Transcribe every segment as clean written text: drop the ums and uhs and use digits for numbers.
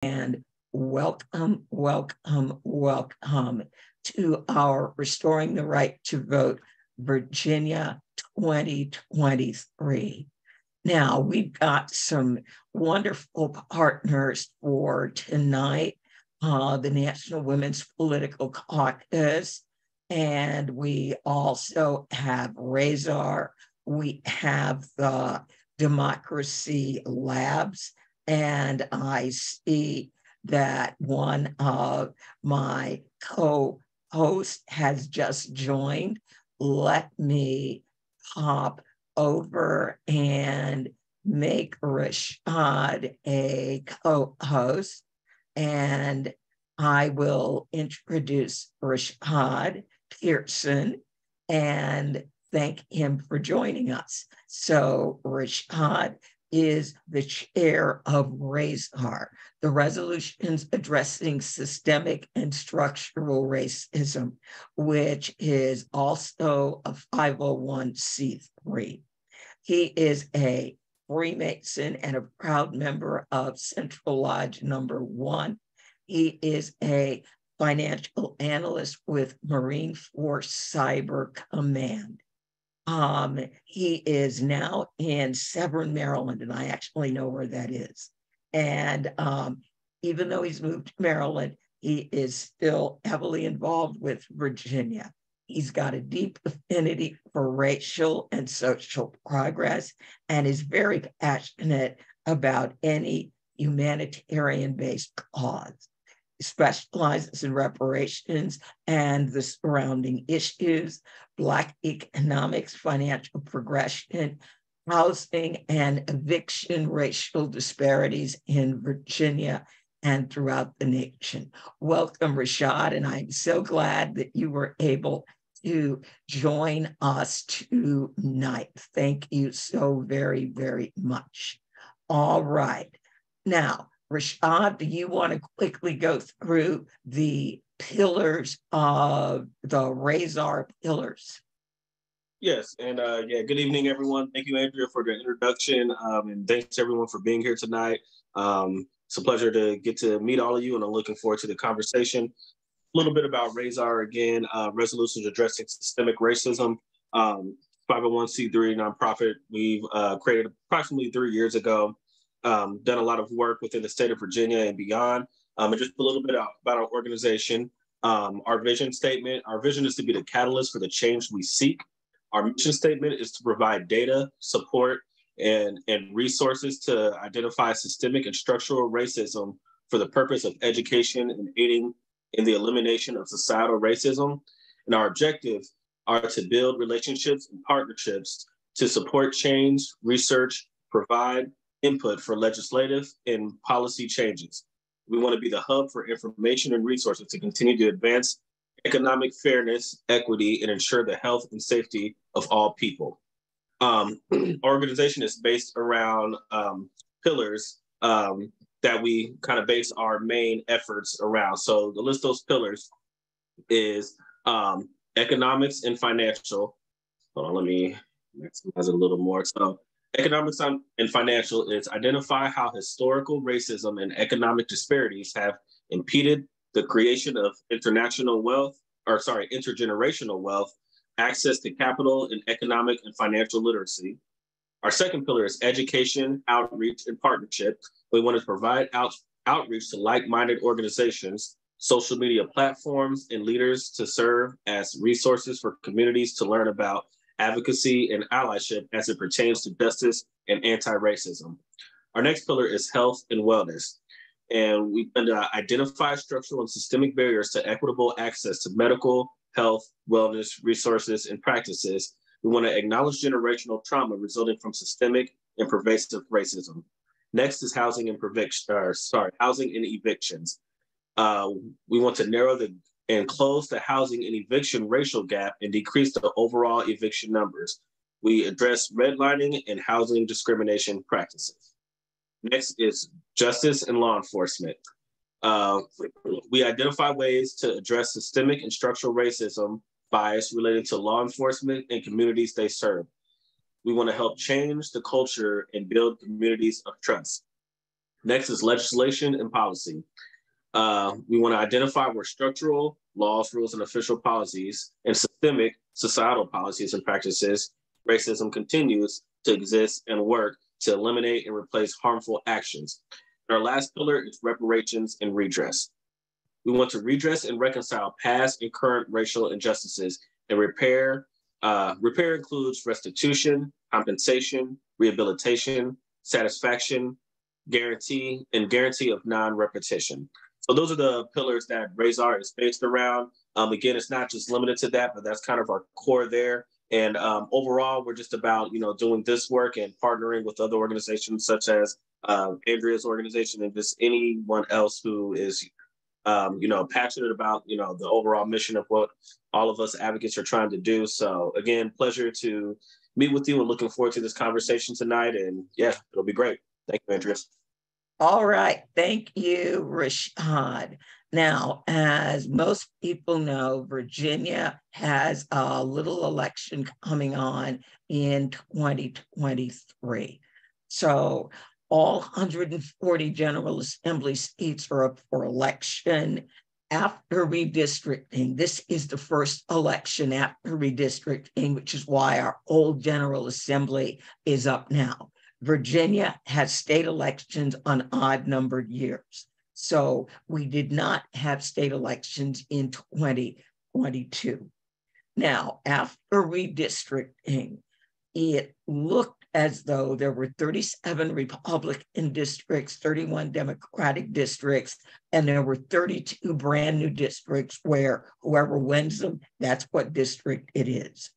and welcome, welcome, welcome to our Restoring the Right to Vote Virginia 2023. Now, we've got some wonderful partners for tonight, the National Women's Political Caucus, and we also have Razor, we have the Democracy Labs, and I see that one of my co-hosts has just joined. Let me pop over and make Rashad a co-host, and I will introduce Rashad Pearson and thank him for joining us. So Rashad is the chair of RAISR, the resolutions addressing systemic and structural racism, which is also a 501c3. He is a Freemason and a proud member of Central Lodge Number 1. He is a financial analyst with Marine Force Cyber Command. He is now in Severn, Maryland, and I actually know where that is. And even though he's moved to Maryland, he is still heavily involved with Virginia. He's got a deep affinity for racial and social progress and is very passionate about any humanitarian-based cause. Specializes in reparations and the surrounding issues, Black economics, financial progression, housing and eviction, racial disparities in Virginia and throughout the nation. Welcome, Rashad, and I'm so glad that you were able to join us tonight. Thank you so very, very much. All right. Now, Rashad, do you want to quickly go through the pillars of the RAISR pillars? Yes, and good evening, everyone. Thank you, Andrea, for the introduction, and thanks everyone for being here tonight. It's a pleasure to get to meet all of you, and I'm looking forward to the conversation. A little bit about RAISR again, Resolutions Addressing Systemic Racism, 501c3 nonprofit we've created approximately 3 years ago. Done a lot of work within the state of Virginia and beyond. And just a little bit about our organization. Our vision statement, our vision is to be the catalyst for the change we seek. Our mission statement is to provide data, support, and resources to identify systemic and structural racism for the purpose of education and aiding in the elimination of societal racism. And our objectives are to build relationships and partnerships to support change, research, provide input for legislative and policy changes. We want to be the hub for information and resources to continue to advance economic fairness, equity, and ensure the health and safety of all people. Our organization is based around pillars that we kind of base our main efforts around. So the list of those pillars is economics and financial. Hold on, let me maximize it a little more. So economics and financial is identify how historical racism and economic disparities have impeded the creation of intergenerational wealth, access to capital, and economic and financial literacy. Our second pillar is education, outreach, and partnership. We want to provide outreach to like-minded organizations, social media platforms, and leaders to serve as resources for communities to learn about advocacy and allyship as it pertains to justice and anti-racism. Our next pillar is health and wellness. And we identify structural and systemic barriers to equitable access to medical, health, wellness, resources, and practices. We want to acknowledge generational trauma resulting from systemic and pervasive racism. Next is housing and evictions. We want to narrow and close the housing and eviction racial gap and decrease the overall eviction numbers. We address redlining and housing discrimination practices. Next is justice and law enforcement. We identify ways to address systemic and structural racism bias related to law enforcement and communities they serve. We want to help change the culture and build communities of trust. Next is legislation and policy. We want to identify where structural laws, rules, and official policies and systemic societal policies and practices racism continues to exist and work to eliminate and replace harmful actions. And our last pillar is reparations and redress. We want to redress and reconcile past and current racial injustices and repair. Repair includes restitution, compensation, rehabilitation, satisfaction, guarantee, and guarantee of non-repetition. So those are the pillars that RAISR is based around. Again, it's not just limited to that, but that's kind of our core there. And overall, we're just about doing this work and partnering with other organizations such as Andrea's organization and just anyone else who is passionate about the overall mission of what all of us advocates are trying to do. So again, pleasure to meet with you and looking forward to this conversation tonight. And yeah, it'll be great. Thank you, Andrea. All right. Thank you, Rashad. Now, as most people know, Virginia has a little election coming on in 2023. So all 140 General Assembly seats are up for election after redistricting. This is the first election after redistricting, which is why our old General Assembly is up now. Virginia has state elections on odd numbered years. So we did not have state elections in 2022. Now, after redistricting, it looked as though there were 37 Republican districts, 31 Democratic districts, and there were 32 brand new districts where whoever wins them, that's what district it is.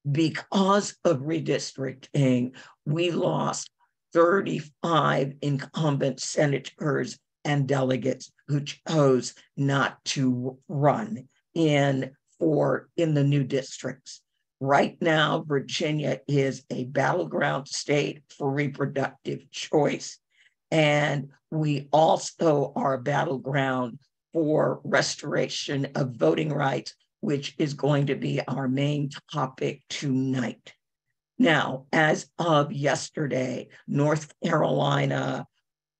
Because of redistricting, we lost 35 incumbent senators and delegates who chose not to run in the new districts. Right now, Virginia is a battleground state for reproductive choice, and we also are a battleground for restoration of voting rights, which is going to be our main topic tonight. Now, as of yesterday, North Carolina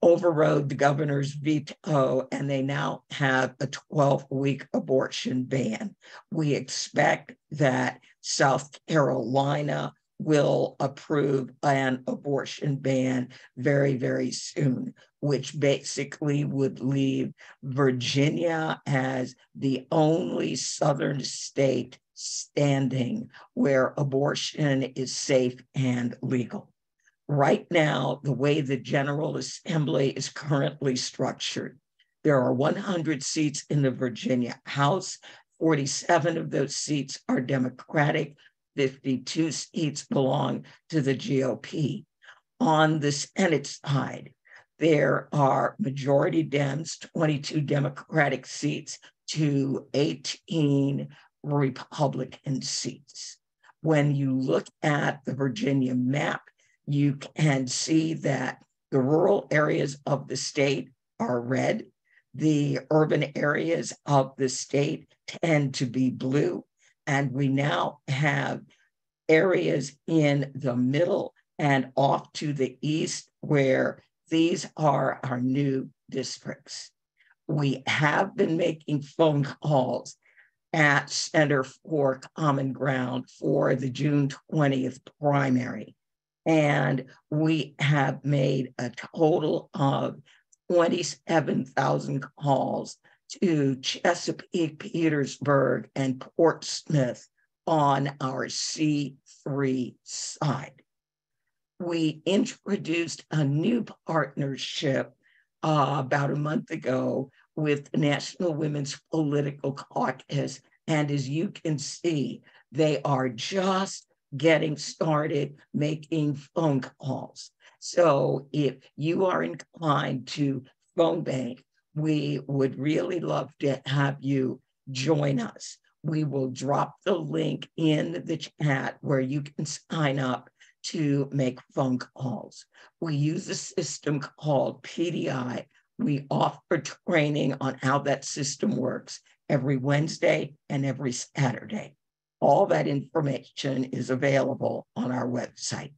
overrode the governor's veto, and they now have a 12-week abortion ban. We expect that South Carolina will approve an abortion ban very, very soon, which basically would leave Virginia as the only southern state standing where abortion is safe and legal. Right now, the way the General Assembly is currently structured, there are 100 seats in the Virginia House. 47 of those seats are Democratic. 52 seats belong to the GOP. On the Senate side, there are majority Dems, 22 Democratic seats to 18 Republican seats. When you look at the Virginia map, you can see that the rural areas of the state are red. The urban areas of the state tend to be blue. And we now have areas in the middle and off to the east where these are our new districts. We have been making phone calls at Center for Common Ground for the June 20th primary. And we have made a total of 27,000 calls to Chesapeake, Petersburg, and Portsmouth on our C3 side. We introduced a new partnership about a month ago with the National Women's Political Caucus. And as you can see, they are just getting started making phone calls. So if you are inclined to phone bank, we would really love to have you join us. We will drop the link in the chat where you can sign up to make phone calls. We use a system called PDI. We offer training on how that system works every Wednesday and every Saturday. All that information is available on our website.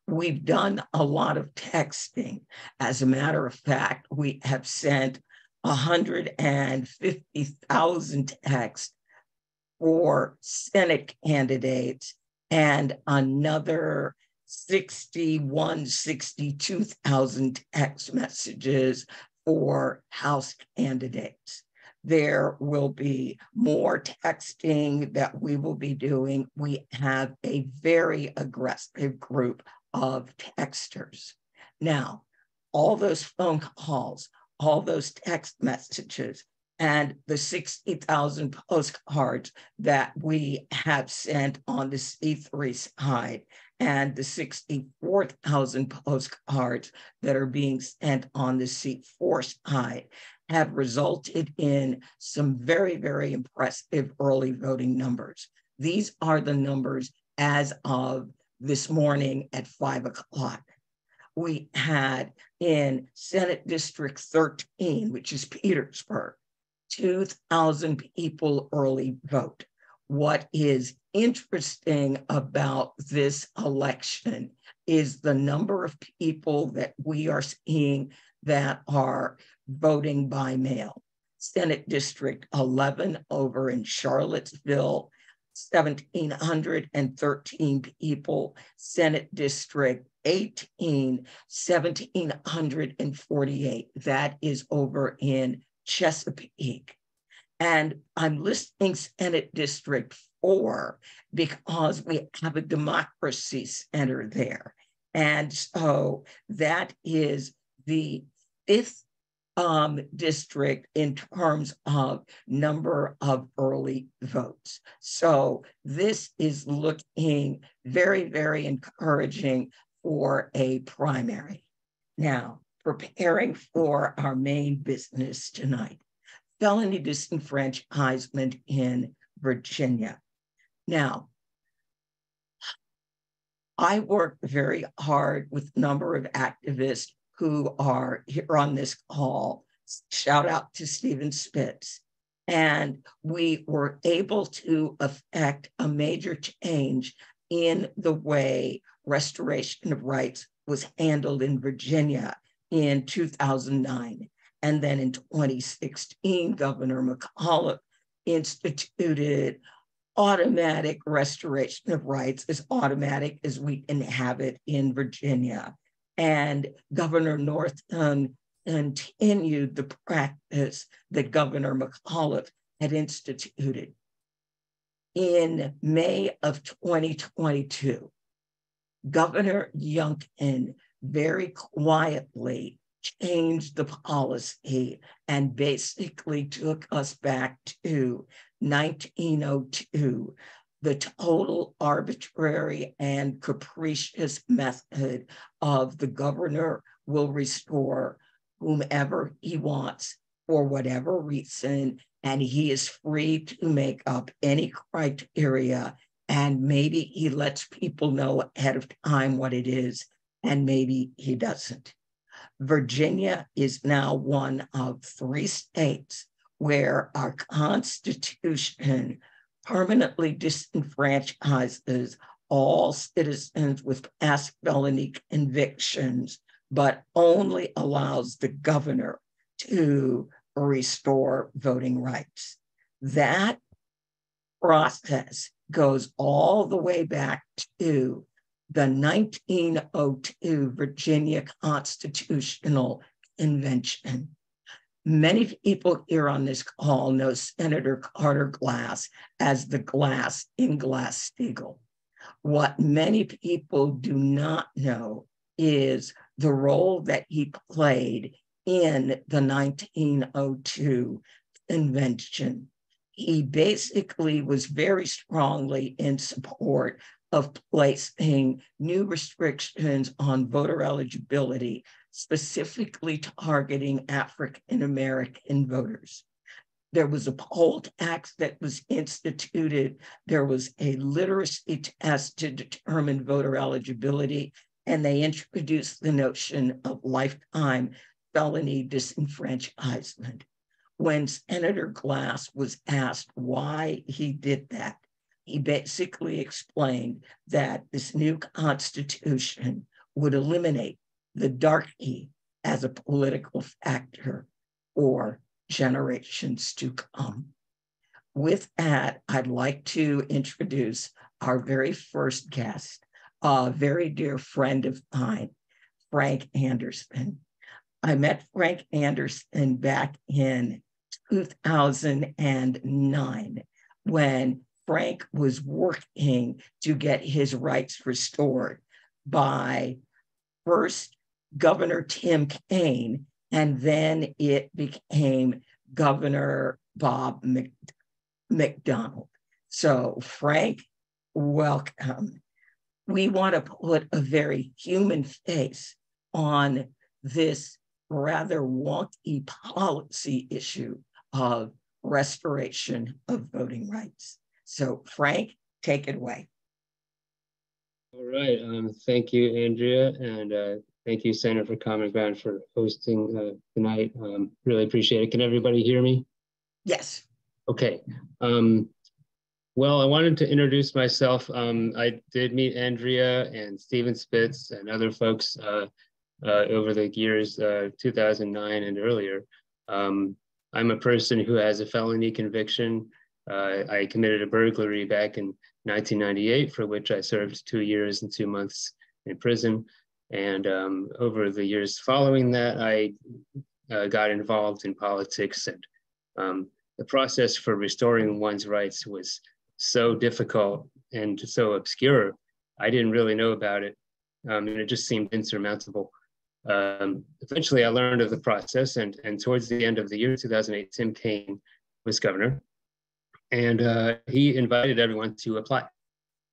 We've done a lot of texting. As a matter of fact, we have sent 150,000 texts for Senate candidates and another 62,000 text messages for House candidates. There will be more texting that we will be doing. We have a very aggressive group of texters. Now, all those phone calls, all those text messages, and the 60,000 postcards that we have sent on the C3 side, and the 64,000 postcards that are being sent on the C4 side have resulted in some very, very impressive early voting numbers. These are the numbers as of this morning at 5 o'clock. We had in Senate District 13, which is Petersburg, 2,000 people early vote. What is interesting about this election is the number of people that we are seeing that are voting by mail. Senate District 11 over in Charlottesville, 1,713 people. Senate District 18, 1,748. That is over in Chesapeake. And I'm listing Senate District 4 because we have a democracy center there. And so that is the fifth district in terms of number of early votes. So this is looking very, very encouraging for a primary. Now, preparing for our main business tonight, felony disenfranchisement in Virginia. Now, I work very hard with a number of activists who are here on this call. Shout out to Stephen Spitz. And we were able to affect a major change in the way restoration of rights was handled in Virginia in 2009. And then in 2016, Governor McAuliffe instituted automatic restoration of rights, as automatic as we can have it in Virginia. And Governor Northam continued the practice that Governor McAuliffe had instituted. In May of 2022, Governor Youngkin very quietly changed the policy and basically took us back to 1902, the total arbitrary and capricious method of the governor will restore whomever he wants for whatever reason, and he is free to make up any criteria, and maybe he lets people know ahead of time what it is, and maybe he doesn't. Virginia is now one of 3 states where our Constitution permanently disenfranchises all citizens with past felony convictions, but only allows the governor to restore voting rights. That process goes all the way back to the 1902 Virginia Constitutional Convention. Many people here on this call know Senator Carter Glass as the Glass in Glass-Steagall. What many people do not know is the role that he played in the 1902 convention. He basically was very strongly in support of placing new restrictions on voter eligibility, specifically targeting African-American voters. There was a poll tax that was instituted. There was a literacy test to determine voter eligibility, and they introduced the notion of lifetime felony disenfranchisement. When Senator Glass was asked why he did that, he basically explained that this new constitution would eliminate the darky as a political factor for generations to come. With that, I'd like to introduce our very first guest, a very dear friend of mine, Frank Anderson. I met Frank Anderson back in 2009 when Frank was working to get his rights restored by first Governor Tim Kaine, and then it became Governor Bob McDonnell. So, Frank, welcome. We want to put a very human face on this rather wonky policy issue of restoration of voting rights. So, Frank, take it away. All right. Thank you, Andrea, and thank you, Senator, for Common Ground, for hosting tonight. Really appreciate it. Can everybody hear me? Yes. Okay. Well, I wanted to introduce myself. I did meet Andrea and Stephen Spitz and other folks over the years, 2009 and earlier. I'm a person who has a felony conviction. I committed a burglary back in 1998, for which I served 2 years and 2 months in prison. And over the years following that, I got involved in politics, and the process for restoring one's rights was so difficult and so obscure. I didn't really know about it, and it just seemed insurmountable. Eventually, I learned of the process, and towards the end of the year 2008, Tim Kaine was governor, and he invited everyone to apply.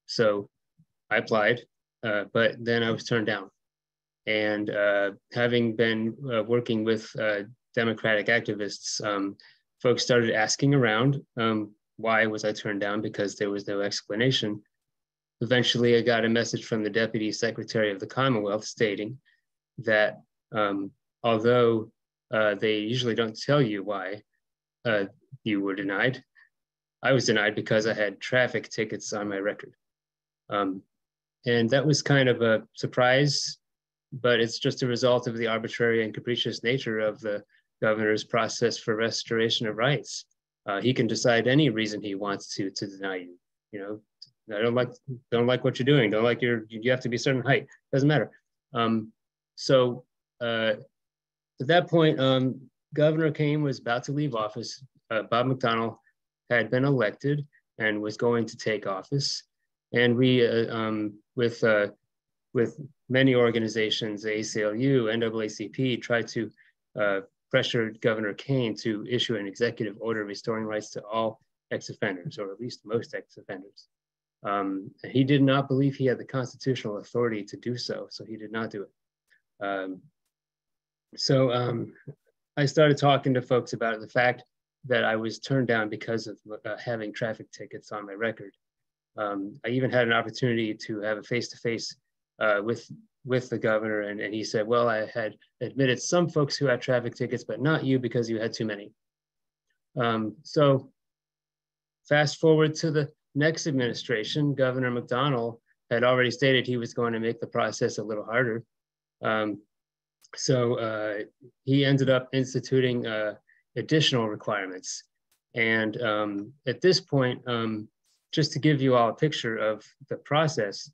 So I applied, but then I was turned down. And having been working with Democratic activists, folks started asking around, why was I turned down, because there was no explanation. Eventually, I got a message from the Deputy Secretary of the Commonwealth stating that although they usually don't tell you why you were denied, I was denied because I had traffic tickets on my record. And that was kind of a surprise, but it's just a result of the arbitrary and capricious nature of the governor's process for restoration of rights. He can decide any reason he wants to deny you. You know, I don't like what you're doing. Don't like you have to be a certain height. Doesn't matter. So at that point, Governor Kaine was about to leave office. Bob McDonnell had been elected and was going to take office. And we, with many organizations, the ACLU, NAACP, tried to pressure Governor Kaine to issue an executive order restoring rights to all ex-offenders, or at least most ex-offenders. He did not believe he had the constitutional authority to do so, so he did not do it. I started talking to folks about the fact that I was turned down because of having traffic tickets on my record. I even had an opportunity to have a face-to-face with the governor, and he said, well, I had admitted some folks who had traffic tickets, but not you because you had too many. So fast forward to the next administration, Governor McDonnell had already stated he was going to make the process a little harder. So he ended up instituting additional requirements. And at this point, just to give you all a picture of the process,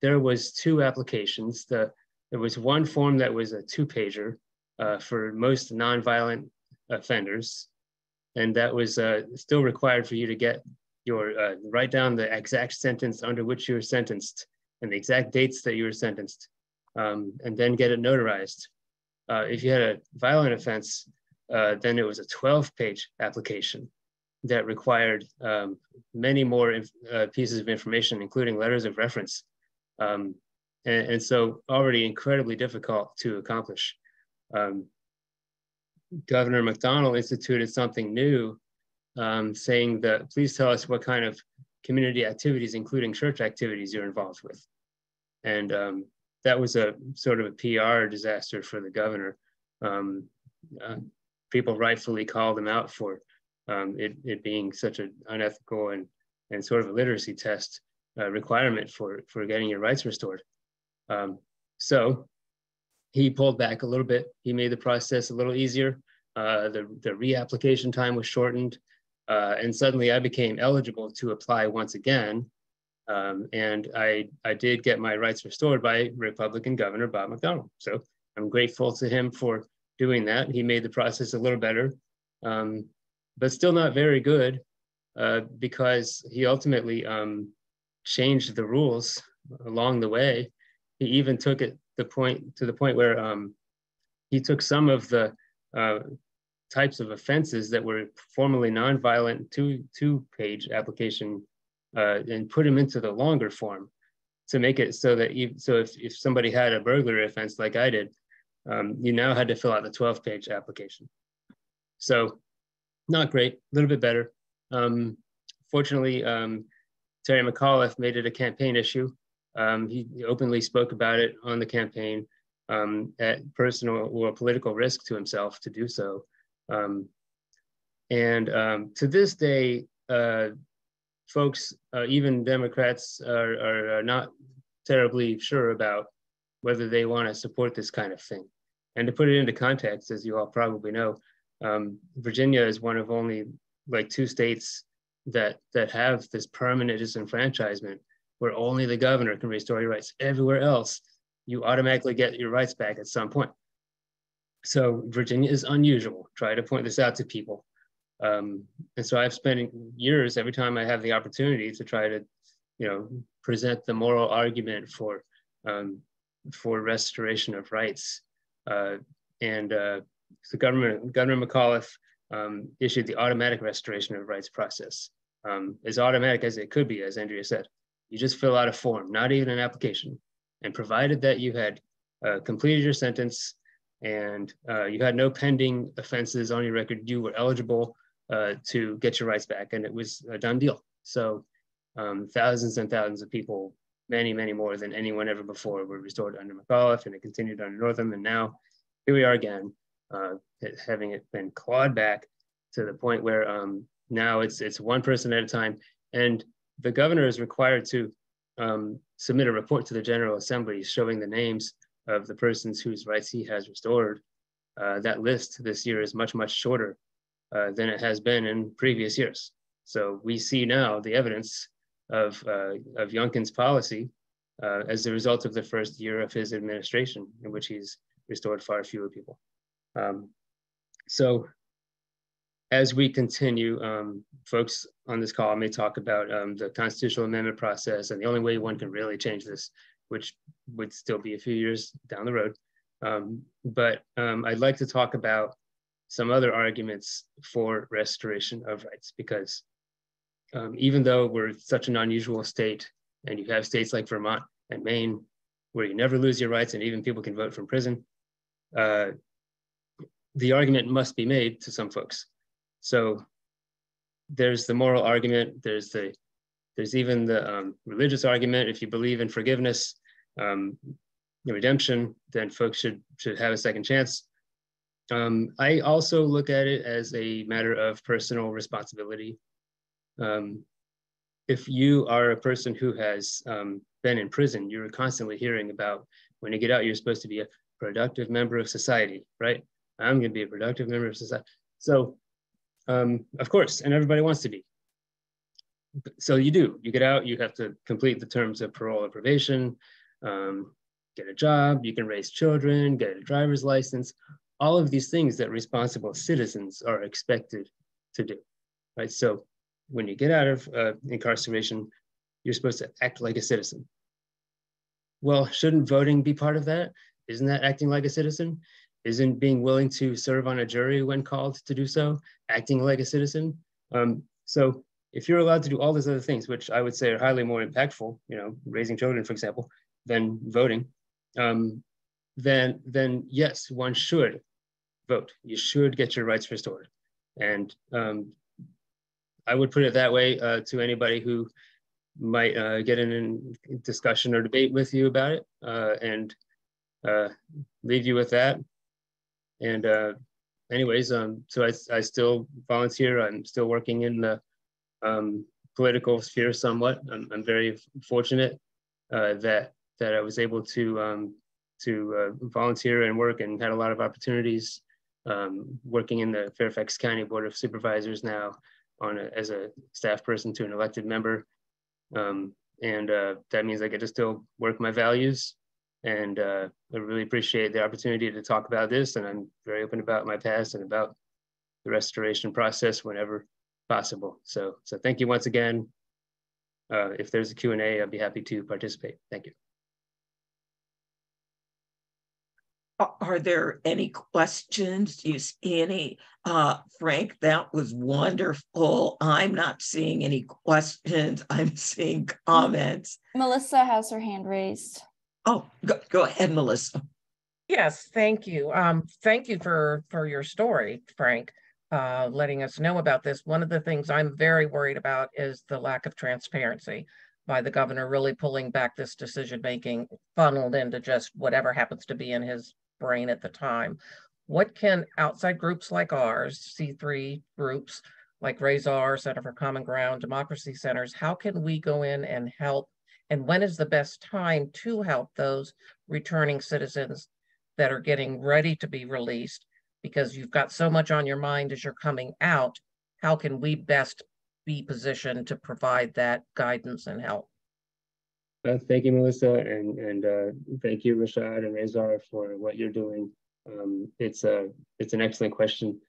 there was 2 applications. There was one form that was a 2-pager for most nonviolent offenders, and that was still required for you to get your write down the exact sentence under which you were sentenced and the exact dates that you were sentenced, and then get it notarized. If you had a violent offense, then it was a 12-page application that required many more pieces of information, including letters of reference. And so already incredibly difficult to accomplish. Governor McDonnell instituted something new, saying that, please tell us what kind of community activities, including church activities, you're involved with. And that was a sort of a PR disaster for the governor. People rightfully called him out for it being such an unethical and sort of a literacy test requirement for getting your rights restored. So he pulled back a little bit. He made the process a little easier. The reapplication time was shortened. And suddenly I became eligible to apply once again. And I did get my rights restored by Republican Governor Bob McDonnell. So I'm grateful to him for doing that. He made the process a little better, but still not very good, because he ultimately changed the rules along the way. He even took it to the point where he took some of the types of offenses that were formerly nonviolent two-page application and put them into the longer form to make it so that if somebody had a burglary offense like I did, you now had to fill out the 12-page application. So not great, a little bit better. Fortunately, Terry McAuliffe made it a campaign issue. He openly spoke about it on the campaign at personal or political risk to himself to do so. To this day, folks, even Democrats, are not terribly sure about whether they want to support this kind of thing. And to put it into context, as you all probably know, Virginia is one of only like 2 states that have this permanent disenfranchisement where only the governor can restore your rights. Everywhere else, you automatically get your rights back at some point. So Virginia is unusual. Try to point this out to people. And so I've spent years, every time I have the opportunity, to try to, present the moral argument for restoration of rights. The Governor McAuliffe issued the automatic restoration of rights process, as automatic as it could be, as Andrea said. You just fill out a form, not even an application, and provided that you had completed your sentence and you had no pending offenses on your record, you were eligible to get your rights back, and it was a done deal. So thousands and thousands of people, many, many more than anyone ever before, were restored under McAuliffe, and it continued under Northam, and now here we are again, having it been clawed back to the point where now it's one person at a time, and the governor is required to submit a report to the General Assembly showing the names of the persons whose rights he has restored. That list this year is much, much shorter than it has been in previous years. So we see now the evidence of Youngkin's policy as the result of the first year of his administration, in which he's restored far fewer people. So as we continue, folks on this call may talk about the constitutional amendment process and the only way one can really change this, which would still be a few years down the road. But I'd like to talk about some other arguments for restoration of rights, because even though we're such an unusual state, and you have states like Vermont and Maine, where you never lose your rights and even people can vote from prison, the argument must be made to some folks. So there's the moral argument, there's even the religious argument. If you believe in forgiveness, redemption, then folks should have a second chance. I also look at it as a matter of personal responsibility. If you are a person who has been in prison, you're constantly hearing about when you get out, you're supposed to be a productive member of society, right? I'm going to be a productive member of society. So, of course, and everybody wants to be. So you get out, you have to complete the terms of parole or probation, get a job, you can raise children, get a driver's license, all of these things that responsible citizens are expected to do, right? So when you get out of incarceration, you're supposed to act like a citizen. Well, shouldn't voting be part of that? Isn't that acting like a citizen? Isn't being willing to serve on a jury when called to do so acting like a citizen? So if you're allowed to do all these other things, which I would say are highly more impactful, raising children, for example, than voting, then yes, one should vote. You should get your rights restored. And I would put it that way to anybody who might get in a discussion or debate with you about it, and leave you with that. And anyways, so I still volunteer. I'm still working in the political sphere somewhat. I'm very fortunate that that I was able to volunteer and work and had a lot of opportunities working in the Fairfax County Board of Supervisors now as a staff person to an elected member. That means I get to still work my values. And I really appreciate the opportunity to talk about this. And I'm very open about my past and about the restoration process whenever possible. So thank you once again. If there's a Q&A, I'd be happy to participate. Thank you. Are there any questions? Do you see any? Frank, that was wonderful. I'm not seeing any questions. I'm seeing comments. Melissa has her hand raised. Oh, go ahead, Melissa. Yes, thank you. Thank you for your story, Frank, letting us know about this. One of the things I'm very worried about is the lack of transparency by the governor, really pulling back this decision-making, funneled into just whatever happens to be in his brain at the time. What can outside groups like ours, C3 groups like Razor, Center for Common Ground, Democracy Centers, how can we go in and help? And when is the best time to help those returning citizens that are getting ready to be released? Because you've got so much on your mind as you're coming out, how can we best be positioned to provide that guidance and help? Thank you, Melissa, and thank you, Rashad and Razor, for what you're doing. It's an excellent question.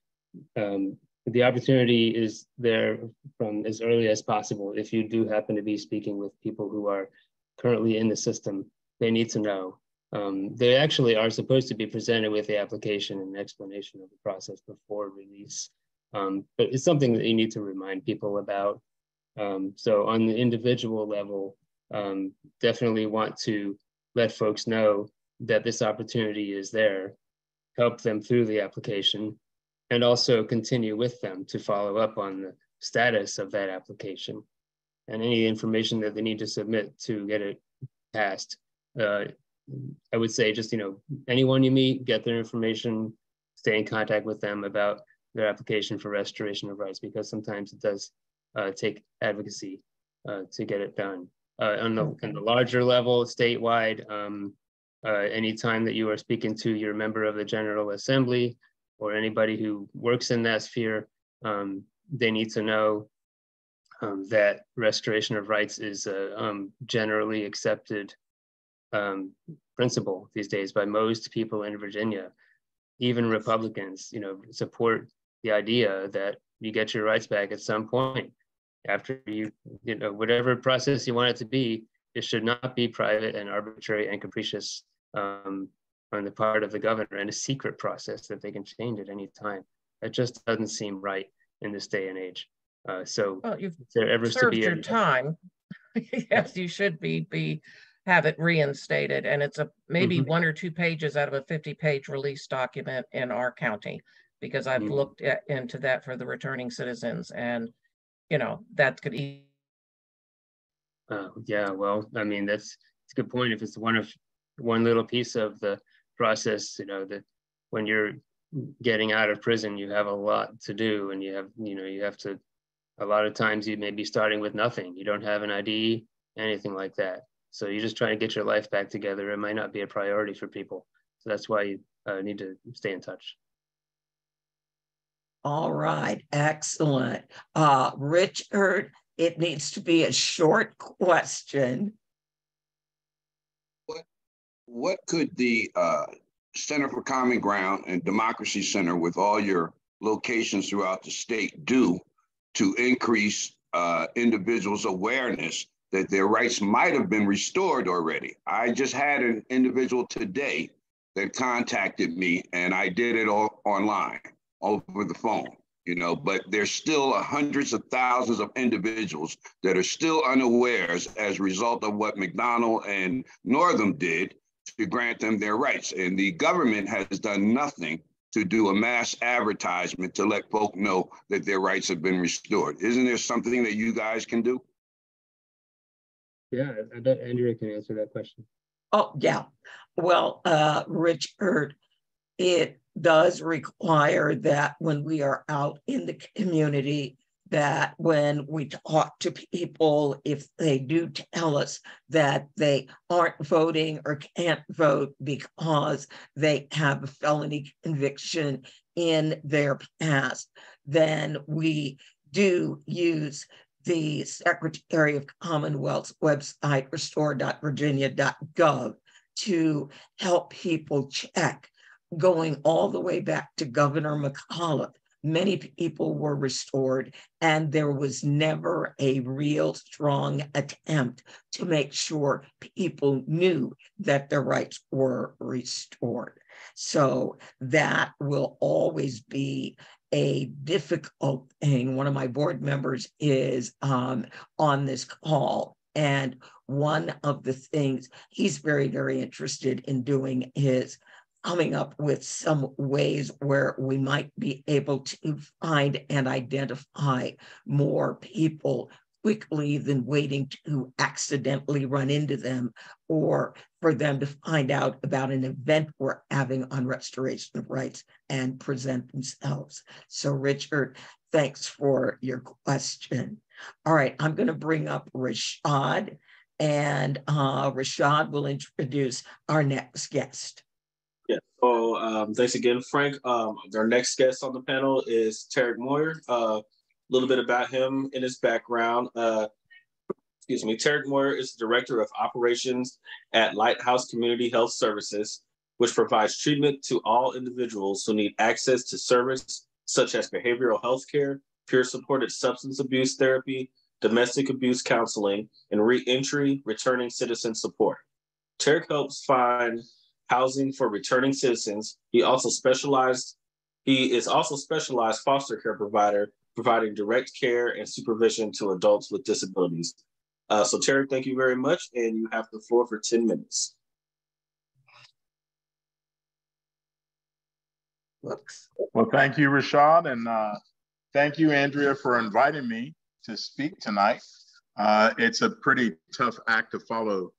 The opportunity is there from as early as possible. If you do happen to be speaking with people who are currently in the system, they need to know. They actually are supposed to be presented with the application and explanation of the process before release. But it's something that you need to remind people about. So on the individual level, definitely want to let folks know that this opportunity is there, help them through the application, and also continue with them to follow up on the status of that application and any information that they need to submit to get it passed. I would say just, anyone you meet, get their information, stay in contact with them about their application for restoration of rights, because sometimes it does take advocacy to get it done. On the larger level, statewide, anytime that you are speaking to your member of the General Assembly or anybody who works in that sphere, they need to know that restoration of rights is a generally accepted principle these days by most people in Virginia. Even Republicans, support the idea that you get your rights back at some point. After whatever process you want it to be, it should not be private and arbitrary and capricious on the part of the governor, and a secret process that they can change at any time. That just doesn't seem right in this day and age. So you've there ever served to be your time. Yes, you should have it reinstated, and it's maybe 1 or 2 pages out of a 50-page release document in our county, because I've looked into that for the returning citizens, and that could eat. Yeah, well, I mean, that's a good point. If it's one little piece of the process, that when you're getting out of prison, you have a lot to do, and you have to, a lot of times you may be starting with nothing. You don't have an ID, anything like that. So you're just trying to get your life back together. It might not be a priority for people. So that's why you need to stay in touch. All right, excellent. Richard, it needs to be a short question. What could the Center for Common Ground and Democracy Center, with all your locations throughout the state, do to increase individuals' awareness that their rights might have been restored already? I just had an individual today that contacted me, and I did it all online, over the phone, but there's still hundreds of thousands of individuals that are still unawares as a result of what McDonnell and Northam did to grant them their rights. And the government has done nothing to do a mass advertisement to let folk know that their rights have been restored. Isn't there something that you guys can do? Yeah, I bet Andrea can answer that question. Oh, yeah. Well, Richard, it does require that when we are out in the community that when we talk to people, if they do tell us that they aren't voting or can't vote because they have a felony conviction in their past, then we do use the Secretary of Commonwealth's website, restore.virginia.gov, to help people check. Going all the way back to Governor McAuliffe, many people were restored, and there was never a real strong attempt to make sure people knew that their rights were restored. So that will always be a difficult thing. One of my board members is on this call, and one of the things he's very, very interested in doing is coming up with some ways where we might be able to find and identify more people quickly than waiting to accidentally run into them, or for them to find out about an event we're having on restoration of rights and present themselves. So Richard, thanks for your question. All right, I'm going to bring up Rashad, and Rashad will introduce our next guest. Yeah, so thanks again, Frank. Our next guest on the panel is Tarek Moyer. A little bit about him and his background. Tarek Moyer is the Director of Operations at Lighthouse Community Health Services, which provides treatment to all individuals who need access to service such as behavioral health care, peer-supported substance abuse therapy, domestic abuse counseling, and re-entry returning citizen support. Tarek helps find housing for returning citizens. He is also specialized foster care provider, providing direct care and supervision to adults with disabilities. So Tarek, thank you very much, and you have the floor for 10 minutes. Well, thank you, Rashad, and thank you, Andrea, for inviting me to speak tonight. It's a pretty tough act to follow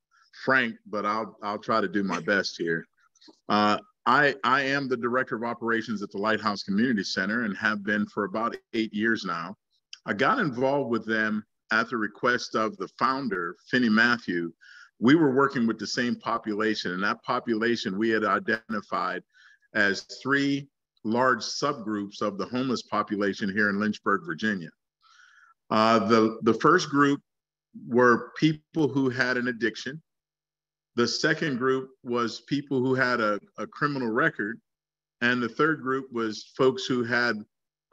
Frank, but I'll try to do my best here. I am the Director of Operations at the Lighthouse Community Center and have been for about 8 years now. I got involved with them at the request of the founder, Finney Matthew. We were working with the same population, and that population we had identified as 3 large subgroups of the homeless population here in Lynchburg, Virginia. The first group were people who had an addiction. The second group was people who had a criminal record. And the third group was folks who had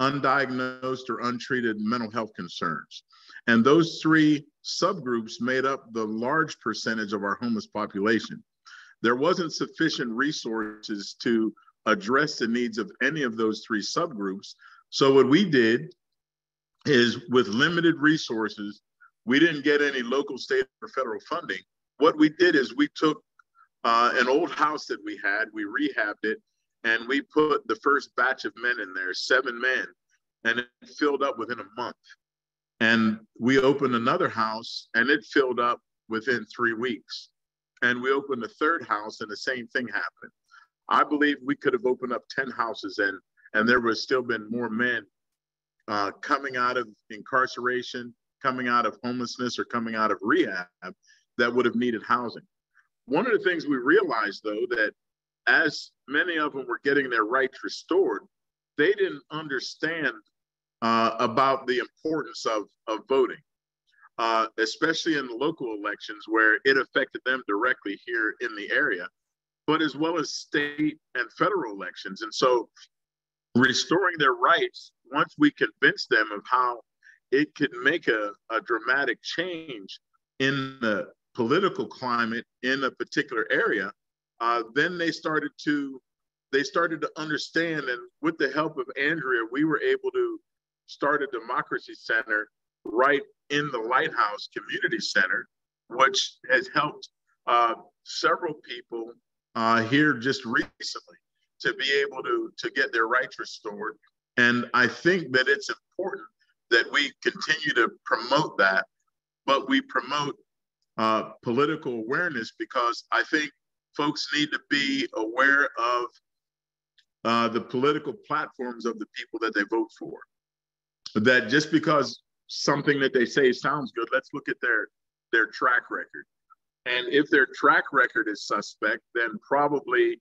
undiagnosed or untreated mental health concerns. And those 3 subgroups made up the large percentage of our homeless population. There wasn't sufficient resources to address the needs of any of those 3 subgroups. So what we did is, with limited resources, we didn't get any local, state, or federal funding. What we did is we took an old house that we had, we rehabbed it, and we put the first batch of men in there, 7 men, and it filled up within a month. And we opened another house and it filled up within 3 weeks. And we opened a third house and the same thing happened. I believe we could have opened up 10 houses and there would still been more men coming out of incarceration, coming out of homelessness, or coming out of rehab that would have needed housing. One of the things we realized, though, that as many of them were getting their rights restored, they didn't understand about the importance of voting, especially in the local elections where it affected them directly here in the area, but as well as state and federal elections. And so restoring their rights, once we convinced them of how it could make a dramatic change in the political climate in a particular area, then they started to understand. And with the help of Andrea, we were able to start a democracy center right in the Lighthouse Community Center, which has helped several people here just recently to be able to get their rights restored. And I think that it's important that we continue to promote that, but we promote political awareness, because I think folks need to be aware of the political platforms of the people that they vote for. that just because something that they say sounds good, let's look at their track record. And if their track record is suspect, then probably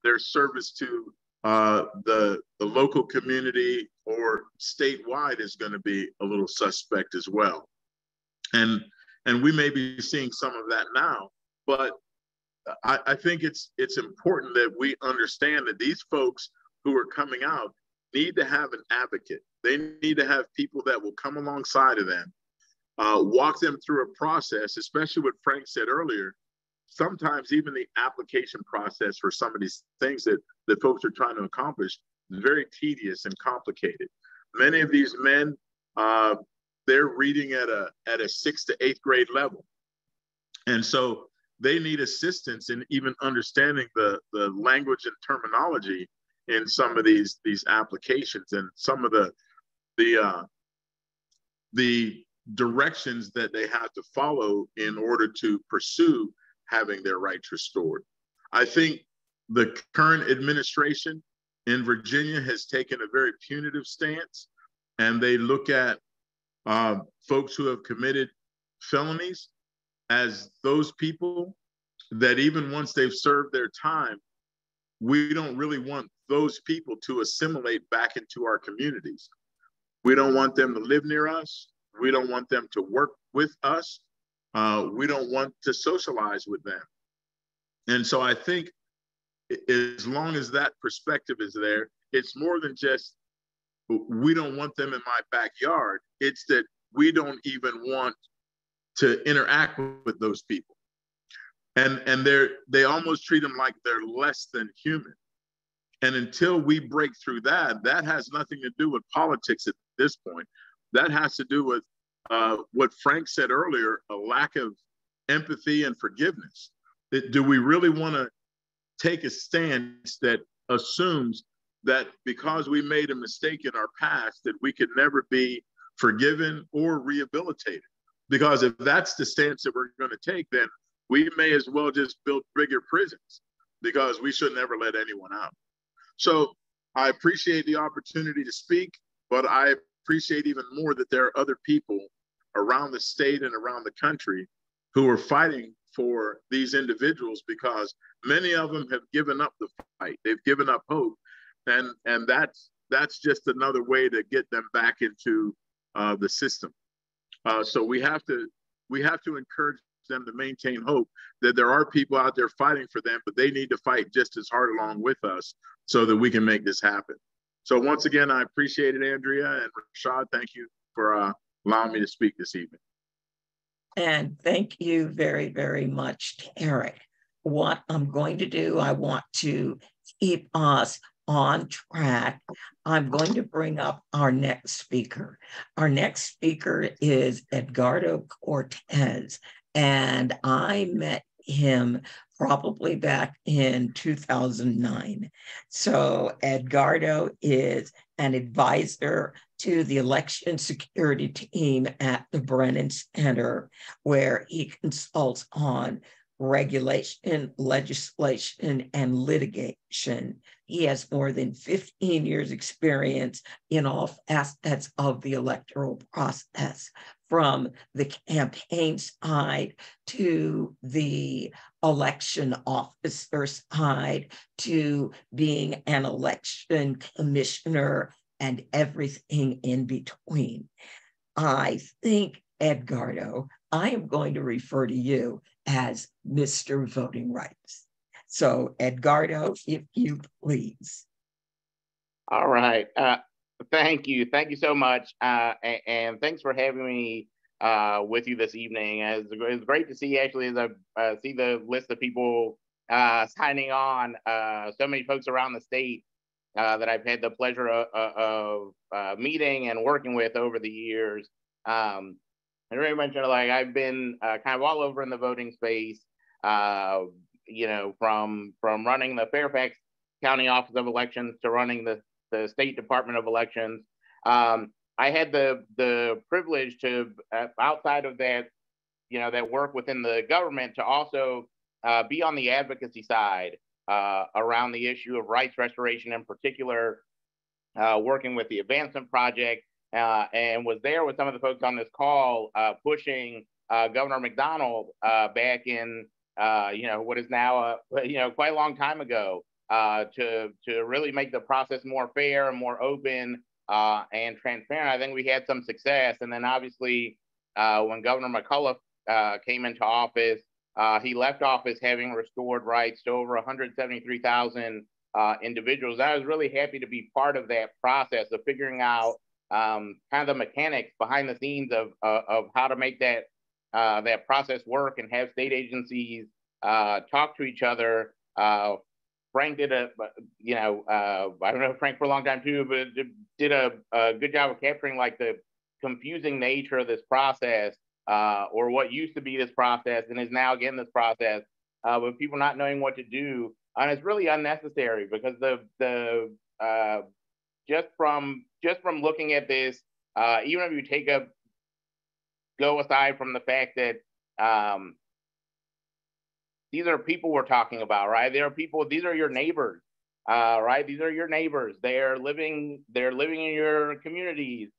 their service to the local community or statewide is going to be a little suspect as well. And we may be seeing some of that now, but I think it's important that we understand that these folks who are coming out need to have an advocate. They need to have people that will come alongside of them, walk them through a process, especially what Frank said earlier. Sometimes even the application process for some of these things that folks are trying to accomplish is very tedious and complicated. Many of these men, they're reading at a 6th to 8th grade level. And so they need assistance in even understanding the language and terminology in some of these applications and some of the directions that they have to follow in order to pursue having their rights restored. I think the current administration in Virginia has taken a very punitive stance, and they look at folks who have committed felonies as those people that even once they've served their time, we don't really want those people to assimilate back into our communities. We don't want them to live near us. We don't want them to work with us. We don't want to socialize with them. And so I think as long as that perspective is there, it's more than just, we don't want them in my backyard. It's that we don't even want to interact with those people. And they almost treat them like they're less than human. And until we break through that, that has nothing to do with politics at this point. That has to do with what Frank said earlier, a lack of empathy and forgiveness. Do we really want to take a stance that assumes that because we made a mistake in our past, that we could never be forgiven or rehabilitated? Because if that's the stance that we're going to take, then we may as well just build bigger prisons, because we should never let anyone out. So I appreciate the opportunity to speak, but I appreciate even more that there are other people around the state and around the country who are fighting for these individuals, because many of them have given up the fight. They've given up hope. And that's just another way to get them back into the system. So we have to encourage them to maintain hope that there are people out there fighting for them, but they need to fight just as hard along with us so that we can make this happen. So once again, I appreciate it, Andrea, and Rashad, thank you for allowing me to speak this evening. And thank you very, very much, Eric. What I'm going to do, I want to keep us on track. I'm going to bring up our next speaker. Our next speaker is Edgardo Cortez, and I met him probably back in 2009. So Edgardo is an advisor to the election security team at the Brennan Center, where he consults on regulation, legislation, and litigation. He has more than 15 years experience in all facets of the electoral process, from the campaign side to the election officer side to being an election commissioner and everything in between. I think, Edgardo, I am going to refer to you as Mr. Voting Rights. So, Edgardo, if you please. All right. Thank you. Thank you so much. And thanks for having me with you this evening. It's great to see, actually, as I see the list of people signing on, so many folks around the state that I've had the pleasure of meeting and working with over the years. And Ray mentioned, like, I've been kind of all over in the voting space, you know, from running the Fairfax County Office of Elections to running the State Department of Elections. I had the privilege to, outside of that, you know, that work within the government, to also be on the advocacy side around the issue of rights restoration, in particular, working with the Advancement Project and was there with some of the folks on this call pushing Governor McDonald back in what is now quite a long time ago to really make the process more fair and more open and transparent. I think we had some success, and then obviously when Governor McAuliffe came into office, he left office having restored rights to over 173,000 individuals. I was really happy to be part of that process of figuring out kind of the mechanics behind the scenes of how to make that process work and have state agencies talk to each other. Frank did I don't know Frank for a long time too, but did a good job of capturing like the confusing nature of this process, or what used to be this process and is now again this process, with people not knowing what to do. And it's really unnecessary because the just from looking at this, even if you go aside from the fact that these are people we're talking about, right? There are people, these are your neighbors, right? These are your neighbors. They're living in your communities.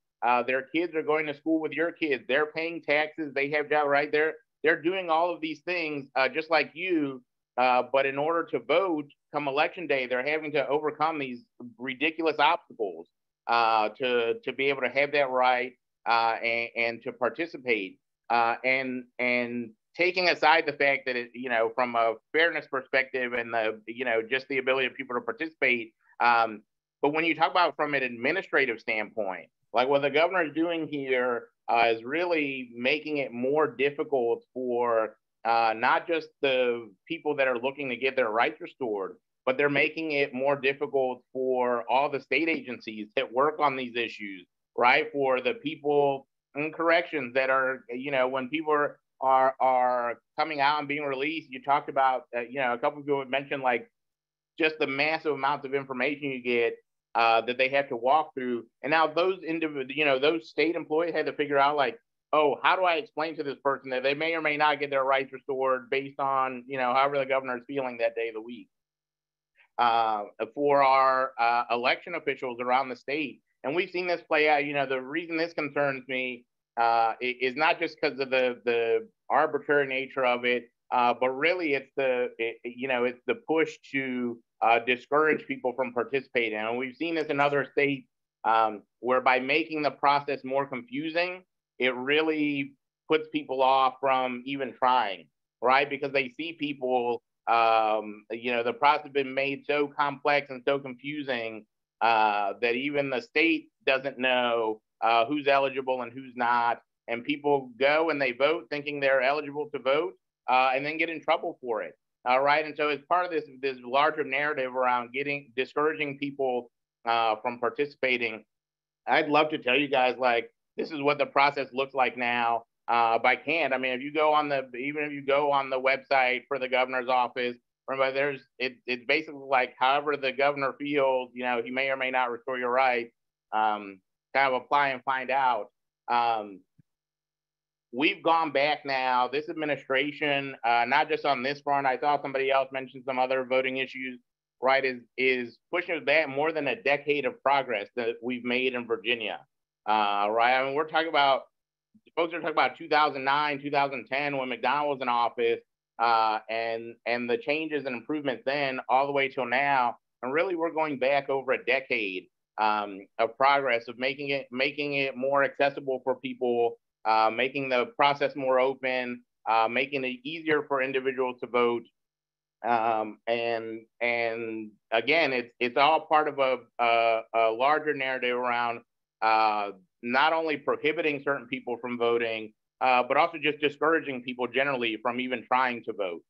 Their kids are going to school with your kids. They're paying taxes. They have jobs, right? They're doing all of these things just like you. But in order to vote come election day, they're having to overcome these ridiculous obstacles to be able to have that right and to participate. And taking aside the fact that from a fairness perspective and just the ability of people to participate, but when you talk about from an administrative standpoint, like what the governor is doing here is really making it more difficult for not just the people that are looking to get their rights restored, but they're making it more difficult for all the state agencies that work on these issues, right? For the people in corrections that are, when people are coming out and being released, you talked about, a couple of people had mentioned like just the massive amounts of information you get that they have to walk through. And now those those state employees had to figure out like, oh, how do I explain to this person that they may or may not get their rights restored based on, however the governor is feeling that day of the week. For our election officials around the state. And we've seen this play out. The reason this concerns me is not just because of the arbitrary nature of it, but really it's the push to discourage people from participating. And we've seen this in other states where by making the process more confusing, it really puts people off from even trying, right? Because they see people, the process has been made so complex and so confusing that even the state doesn't know who's eligible and who's not. And people go and they vote thinking they're eligible to vote and then get in trouble for it. Right. And so as part of this larger narrative around discouraging people from participating, I'd love to tell you guys, like, this is what the process looks like now. But I can't. I mean, if you go on the website for the governor's office, remember it's basically like however the governor feels, he may or may not restore your rights. Kind of apply and find out. We've gone back now, this administration, not just on this front, I saw somebody else mention some other voting issues, right, is pushing back more than a decade of progress that we've made in Virginia, right? I mean, folks are talking about 2009, 2010, when McDonald was in office, and the changes and improvements then all the way till now. And really, we're going back over a decade of progress of making it more accessible for people, making the process more open, making it easier for individuals to vote. And again, it's all part of a larger narrative around not only prohibiting certain people from voting, but also just discouraging people generally from even trying to vote.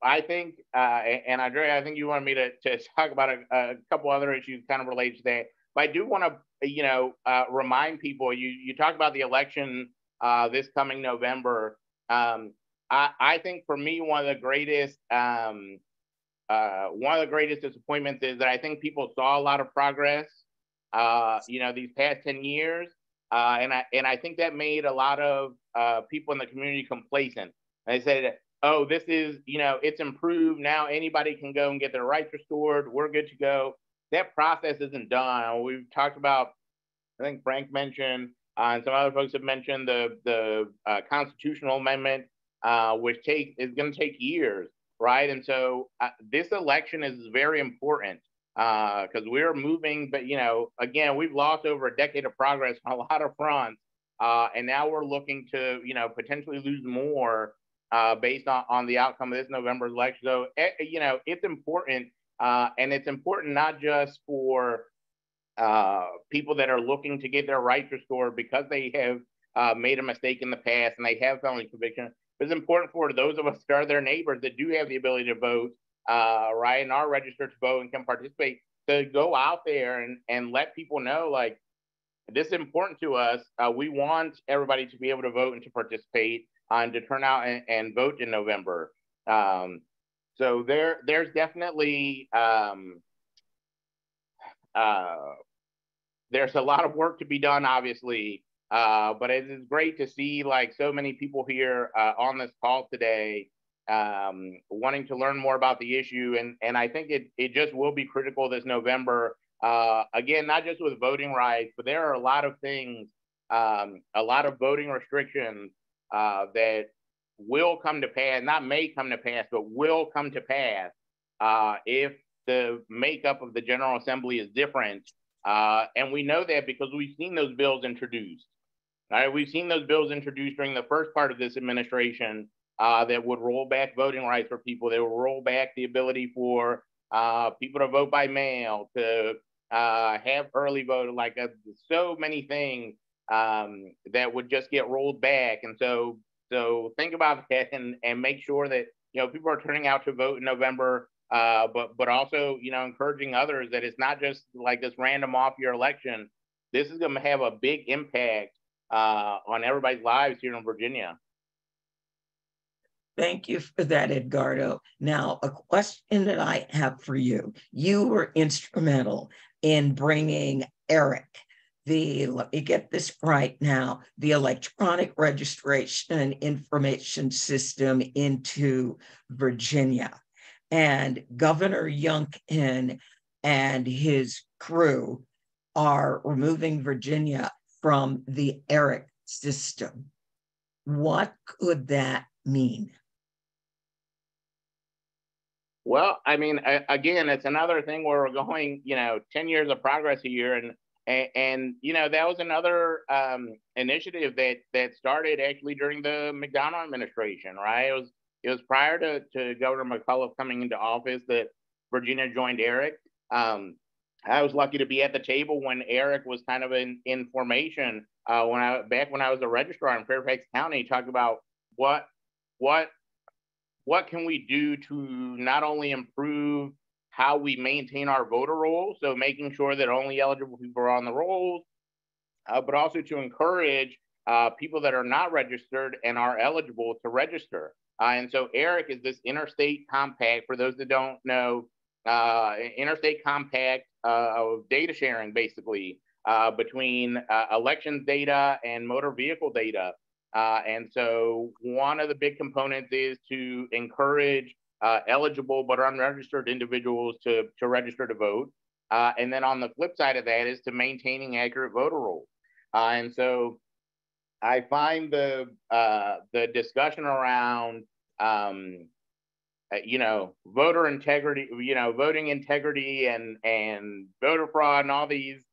I think, and Andrea, I think you wanted me to talk about a couple other issues kind of related to that. But I do want to, remind people, you talked about the election this coming November. I think for me, one of the greatest disappointments is that I think people saw a lot of progress, these past 10 years. And I think that made a lot of people in the community complacent. And they said, oh, this is, it's improved. Now anybody can go and get their rights restored. We're good to go. that process isn't done. We've talked about, I think Frank mentioned, and some other folks have mentioned the constitutional amendment, which is going to take years, right? And so this election is very important because we're moving, but again, we've lost over a decade of progress on a lot of fronts, and now we're looking to potentially lose more based on the outcome of this November election. So it's important, and it's important not just for people that are looking to get their rights restored because they have made a mistake in the past and they have felony conviction. It's important for those of us that are their neighbors that do have the ability to vote, right, and are registered to vote and can participate, to go out there and let people know, like, this is important to us. We want everybody to be able to vote and to participate and to turn out and vote in November. So there's definitely there's a lot of work to be done, obviously, but it is great to see like so many people here on this call today wanting to learn more about the issue. And I think it just will be critical this November. Again, not just with voting rights, but there are a lot of things, a lot of voting restrictions that will come to pass, not may come to pass, but will come to pass if the makeup of the General Assembly is different. And we know that because we've seen those bills introduced. Right? We've seen those bills introduced during the first part of this administration that would roll back voting rights for people. They will roll back the ability for people to vote by mail, to have early vote, like so many things that would just get rolled back. And so think about that and make sure that people are turning out to vote in November. But also, encouraging others that it's not just like this random off-year election. This is going to have a big impact on everybody's lives here in Virginia. Thank you for that, Edgardo. Now, a question that I have for you. You were instrumental in bringing ERIC, let me get this right now, the electronic registration and information system into Virginia. And Governor Youngkin and his crew are removing Virginia from the ERIC system. What could that mean? Well, I mean, again, it's another thing where we're going, 10 years of progress here. And that was another initiative that started actually during the McDonnell administration, right? It was prior to Governor McAuliffe coming into office that Virginia joined ERIC. I was lucky to be at the table when ERIC was kind of in formation. Back when I was a registrar in Fairfax County, talked about what can we do to not only improve how we maintain our voter rolls, so making sure that only eligible people are on the rolls, but also to encourage people that are not registered and are eligible to register. And so ERIC is this interstate compact, for those that don't know, interstate compact of data sharing, basically, between elections data and motor vehicle data. And so one of the big components is to encourage eligible but unregistered individuals to register to vote. And then on the flip side of that is to maintaining accurate voter rolls. And so I find the discussion around voter integrity, voting integrity and voter fraud and all these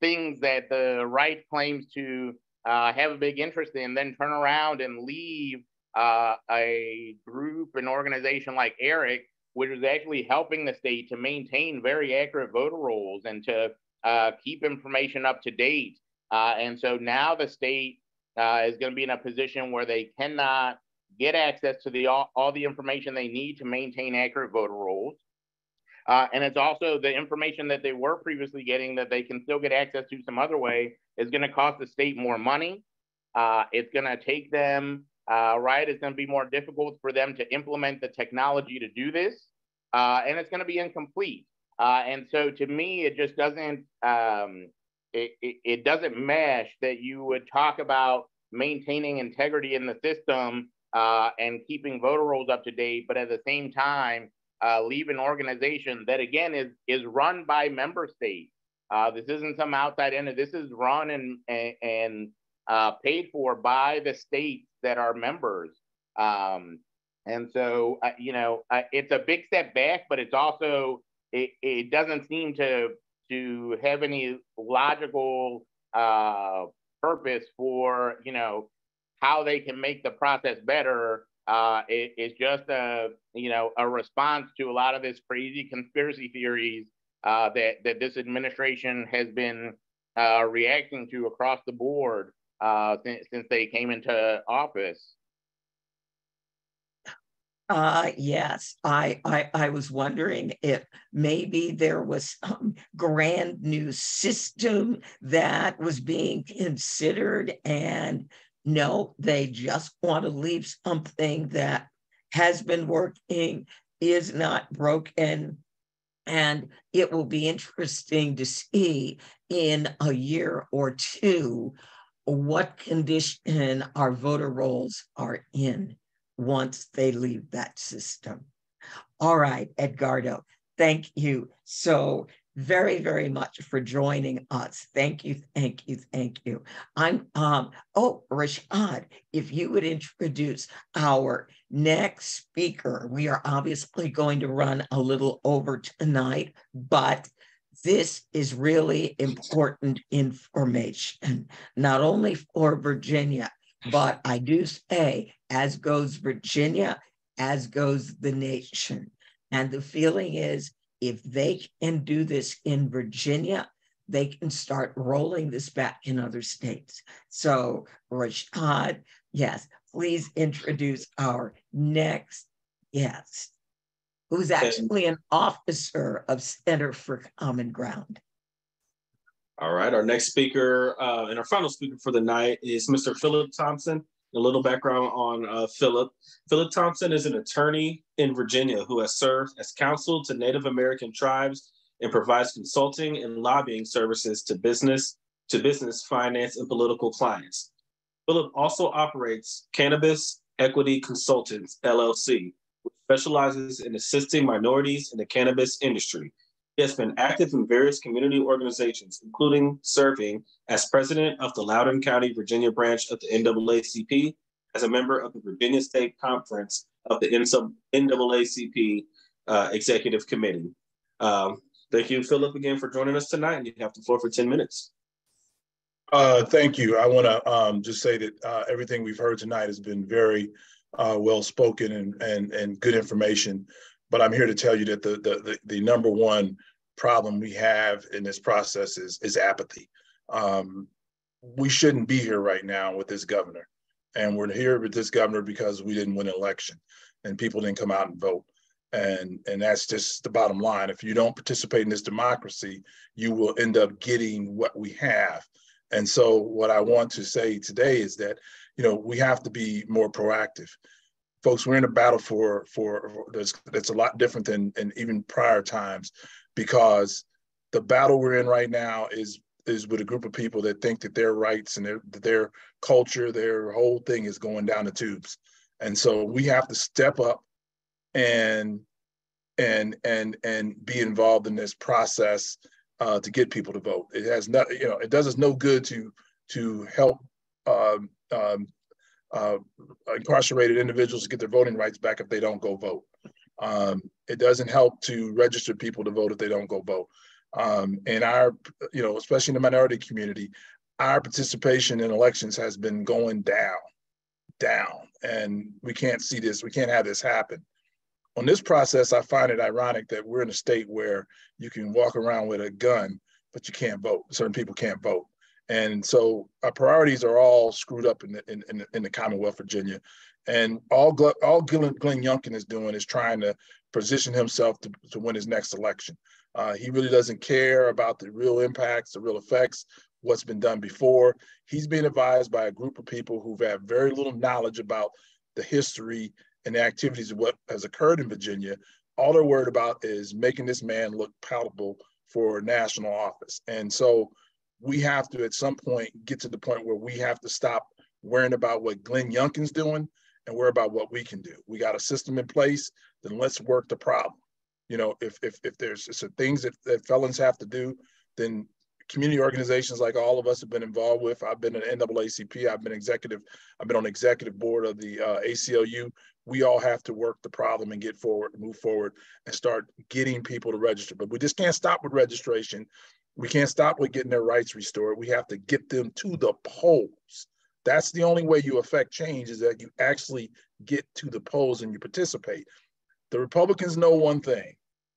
things that the right claims to have a big interest in, then turn around and leave a group, an organization like ERIC, which is actually helping the state to maintain very accurate voter rolls and to keep information up to date. And so now the state is going to be in a position where they cannot get access to all the information they need to maintain accurate voter rolls. And it's also the information that they were previously getting that they can still get access to some other way is going to cost the state more money. It's going to take them, it's going to be more difficult for them to implement the technology to do this. And it's going to be incomplete. And so to me, it just doesn't, it doesn't mesh that you would talk about maintaining integrity in the system and keeping voter rolls up to date, but at the same time, leave an organization that, again, is run by member states. This isn't some outside entity. This is run and paid for by the states that are members. And so, it's a big step back, but it's also, it doesn't seem to have any logical purpose for, how they can make the process better. It's just a response to a lot of this crazy conspiracy theories that this administration has been reacting to across the board since they came into office. Yes, I was wondering if maybe there was some grand new system that was being considered, and no, they just want to leave something that has been working, is not broken. And it will be interesting to see in a year or two what condition our voter rolls are in once they leave that system. All right, Edgardo, thank you so very, very much for joining us. Thank you, thank you, thank you. Rashad, if you would introduce our next speaker. We are obviously going to run a little over tonight, but this is really important information, not only for Virginia, but I do say, as goes Virginia, as goes the nation. And the feeling is, if they can do this in Virginia, they can start rolling this back in other states. So, Rashad, yes, please introduce our next guest, who's actually an officer of Center for Common Ground. All right, our next speaker and our final speaker for the night is Mr. Philip Thompson. A little background on Philip. Philip Thompson is an attorney in Virginia who has served as counsel to Native American tribes and provides consulting and lobbying services to business, finance, and political clients. Philip also operates Cannabis Equity Consultants, LLC, which specializes in assisting minorities in the cannabis industry. He has been active in various community organizations, including serving as president of the Loudoun County, Virginia branch of the NAACP, as a member of the Virginia State Conference of the NAACP Executive Committee. Thank you, Philip, again for joining us tonight, and you have the floor for 10 minutes. Thank you. I want to just say that everything we've heard tonight has been very well spoken and good information. But I'm here to tell you that the number one problem we have in this process is apathy. We shouldn't be here right now with this governor. And we're here with this governor because we didn't win an election and people didn't come out and vote. And that's just the bottom line. If you don't participate in this democracy, you will end up getting what we have. And so what I want to say today is that, we have to be more proactive. Folks, we're in a battle for that's a lot different than even prior times, because the battle we're in right now is with a group of people that think that their rights and their culture, their whole thing is going down the tubes. And so we have to step up and be involved in this process to get people to vote. It has not, it does us no good to help incarcerated individuals get their voting rights back if they don't go vote. It doesn't help to register people to vote if they don't go vote. And our, especially in the minority community, our participation in elections has been going down, and we can't see this. We can't have this happen. On this process, I find it ironic that we're in a state where you can walk around with a gun, but you can't vote. Certain people can't vote. And so our priorities are all screwed up in the Commonwealth, Virginia. And all Glenn Youngkin is doing is trying to position himself to win his next election. He really doesn't care about the real impacts, the real effects, what's been done before. He's being advised by a group of people who've had very little knowledge about the history and the activities of what has occurred in Virginia. All they're worried about is making this man look palatable for national office. And so we have to, at some point, get to the point where we have to stop worrying about what Glenn Youngkin's doing and worry about what we can do. We got a system in place, then let's work the problem. You know, if there's some things that felons have to do, then community organizations like all of us have been involved with. I've been an NAACP. I've been on executive board of the ACLU. We all have to work the problem and move forward and start getting people to register. But we just can't stop with registration. We can't stop with getting their rights restored. We have to get them to the polls. That's the only way you affect change, is that you actually get to the polls and you participate. The Republicans know one thing.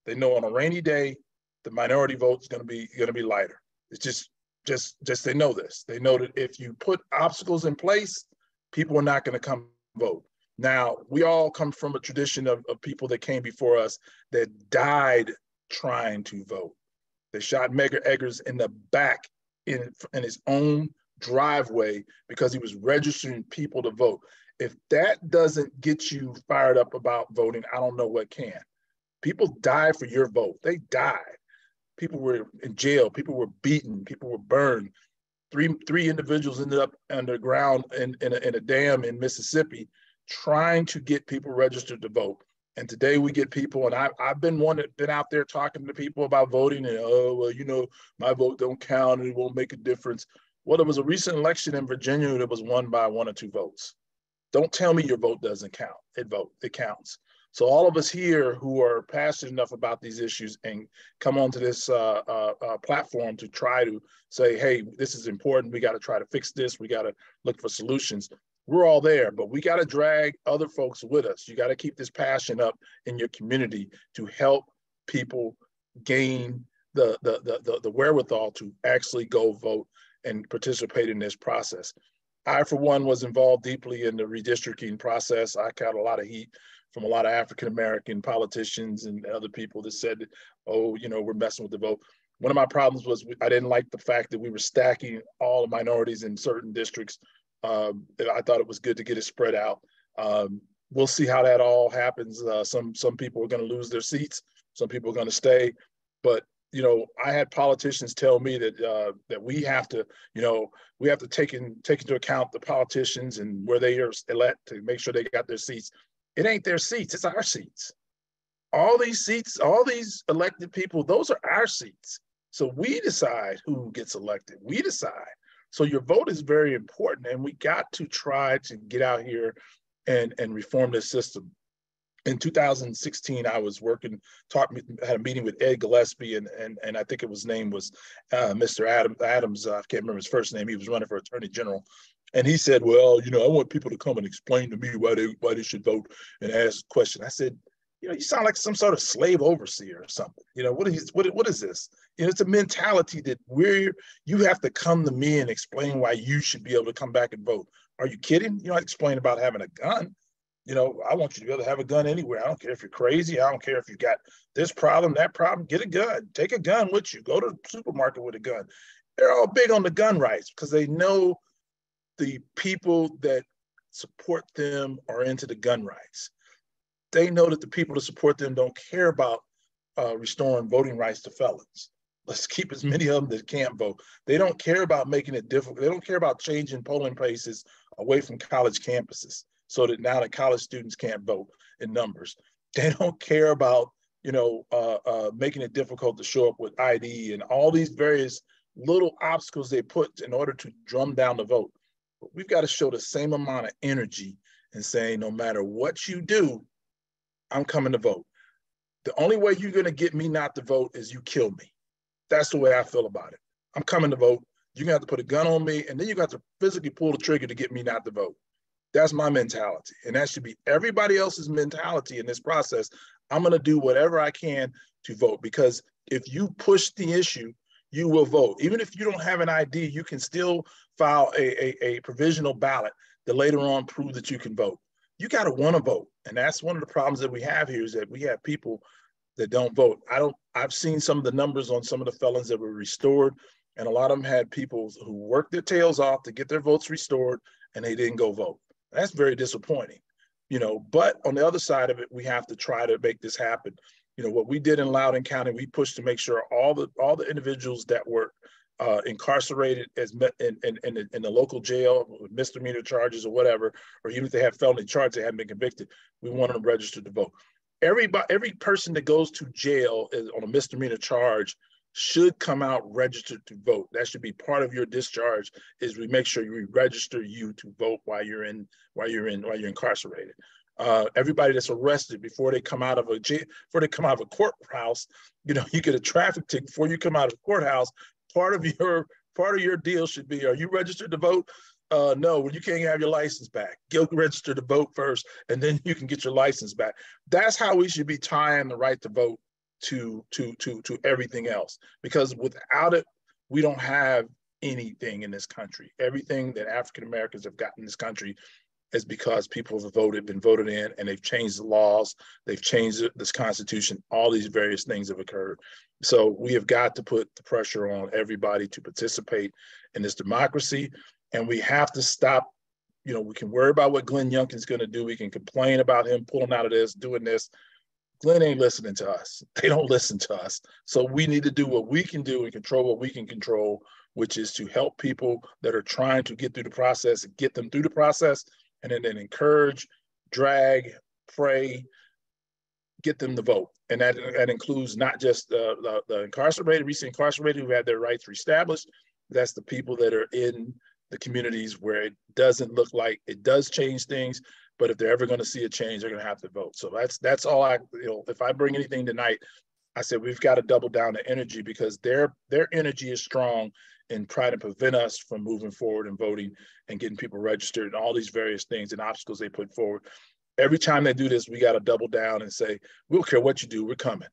They know on a rainy day, the minority vote is going to be lighter. It's just they know this. They know that if you put obstacles in place, people are not going to come vote. Now, we all come from a tradition of people that came before us that died trying to vote. They shot Medgar Eggers in the back in his own driveway because he was registering people to vote. If that doesn't get you fired up about voting, I don't know what can. People died for your vote. They died. People were in jail. People were beaten. People were burned. Three individuals ended up underground in a dam in Mississippi trying to get people registered to vote. And today we get people, and I've been one that been out there talking to people about voting, and oh, well, you know, my vote don't count and it won't make a difference. Well, there was a recent election in Virginia that was won by 1 or 2 votes. Don't tell me your vote doesn't count. It counts. So all of us here who are passionate enough about these issues and come onto this platform to try to say, hey, this is important. We got to try to fix this. We got to look for solutions. We're all there, but we got to drag other folks with us. You got to keep this passion up in your community to help people gain the wherewithal to actually go vote and participate in this process. I, for one, was involved deeply in the redistricting process. I got a lot of heat from a lot of African-American politicians and other people that said, oh, you know, we're messing with the vote. One of my problems was I didn't like the fact that we were stacking all the minorities in certain districts. I thought it was good to get it spread out. We'll see how that all happens. Some people are going to lose their seats. Some people are going to stay. But, you know, I had politicians tell me that that we have to, you know, we have to take into account the politicians and where they are elect to make sure they got their seats. It ain't their seats, it's our seats. All these seats, all these elected people, those are our seats. So we decide who gets elected, we decide. So your vote is very important, and we got to try to get out here and reform this system. In 2016, I was had a meeting with Ed Gillespie, and I think his name was Mr. Adams. I can't remember his first name. He was running for Attorney General. And he said, well, you know, I want people to come and explain to me why they should vote and ask a question. I said, you know, you sound like some sort of slave overseer or something. You know, what is this? You know, it's a mentality that you have to come to me and explain why you should be able to come back and vote. Are you kidding? You know, I explain about having a gun. You know, I want you to be able to have a gun anywhere. I don't care if you're crazy. I don't care if you got this problem, that problem. Get a gun. Take a gun with you. Go to the supermarket with a gun. They're all big on the gun rights because they know the people that support them are into the gun rights. They know that the people that support them don't care about restoring voting rights to felons. Let's keep as many of them that can't vote. They don't care about making it difficult. They don't care about changing polling places away from college campuses so that now the college students can't vote in numbers. They don't care about, you know, making it difficult to show up with ID and all these various little obstacles they put in order to drum down the vote. But we've got to show the same amount of energy and say, no matter what you do, I'm coming to vote. The only way you're going to get me not to vote is you kill me. That's the way I feel about it. I'm coming to vote. You're going to have to put a gun on me, and then you got to physically pull the trigger to get me not to vote. That's my mentality. And that should be everybody else's mentality in this process. I'm going to do whatever I can to vote, because if you push the issue, you will vote. Even if you don't have an ID, you can still file a provisional ballot to later on prove that you can vote. You got to want to vote. And that's one of the problems that we have here, is that we have people that don't vote. I've seen some of the numbers on some of the felons that were restored, and a lot of them had people who worked their tails off to get their votes restored, and they didn't go vote. That's very disappointing, you know. But on the other side of it, we have to try to make this happen. You know, what we did in Loudoun County, we pushed to make sure all the individuals that were incarcerated as in the local jail with misdemeanor charges or whatever, or even if they have felony charges, they haven't been convicted, we want them registered to vote. every person that goes to jail on a misdemeanor charge should come out registered to vote. That should be part of your discharge. Is we make sure we register you to vote while you're incarcerated. Everybody that's arrested before they come out of a courthouse, you get a traffic ticket before you come out of the courthouse. Part of your deal should be: are you registered to vote? No, well, you can't have your license back. Go register to vote first, and then you can get your license back. That's how we should be tying the right to vote to everything else, because without it, we don't have anything in this country. Everything that African Americans have gotten in this country is because people have been voted in, and they've changed the laws, they've changed this Constitution. All these various things have occurred. So we have got to put the pressure on everybody to participate in this democracy, and we have to stop. We can worry about what Glenn Youngkin's going to do. We can complain about him pulling out of this, doing this. Glenn ain't listening to us. They don't listen to us. So we need to do what we can do and control what we can control, which is to help people that are trying to get through the process and get them through the process, and then encourage, drag, pray, get them to vote. And that includes not just the incarcerated, recently incarcerated who had their rights reestablished. That's the people that are in the communities where it doesn't look like it does change things, but if they're ever going to see a change, they're going to have to vote. So that's all if I bring anything tonight, I said we've got to double down the energy, because their energy is strong in trying to prevent us from moving forward and voting and getting people registered and all these various things and obstacles they put forward. Every time they do this, we got to double down and say, we don't care what you do, we're coming.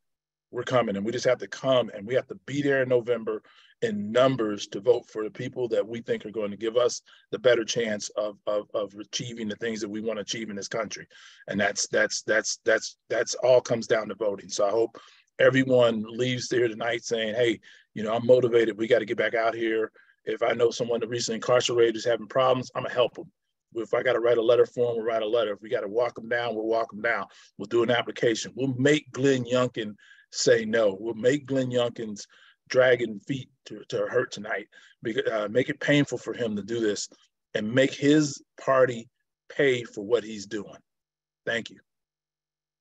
We're coming, and we just have to come, and we have to be there in November in numbers to vote for the people that we think are going to give us the better chance of achieving the things that we want to achieve in this country. And that's all comes down to voting. So I hope everyone leaves here tonight saying, hey, I'm motivated. We got to get back out here. If I know someone that recently incarcerated is having problems, I'm gonna help them. If I got to write a letter for them, we'll write a letter. If we got to walk them down, we'll walk them down. We'll do an application. We'll make Glenn Youngkin say no. We'll make Glenn Youngkin's dragging feet to hurt tonight. Make it painful for him to do this, and make his party pay for what he's doing. Thank you.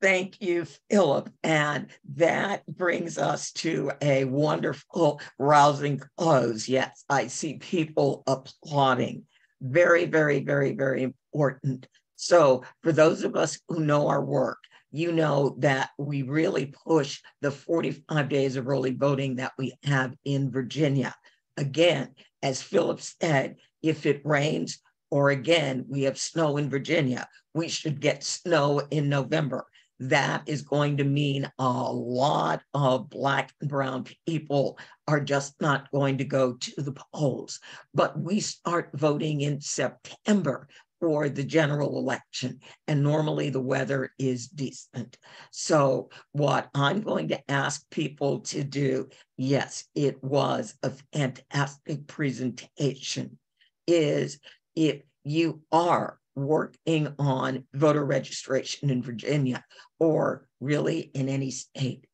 Thank you, Philip. And that brings us to a wonderful, rousing close. Yes, I see people applauding. Very, very, very, very important. So for those of us who know our work, you know that we really push the 45 days of early voting that we have in Virginia. Again, as Philip said, if it rains, or again, we have snow in Virginia, we should get snow in November. That is going to mean a lot of Black and brown people are just not going to go to the polls. But we start voting in September for the general election, and normally the weather is decent. So what I'm going to ask people to do, yes, it was a fantastic presentation, is if you are working on voter registration in Virginia, or really in any state,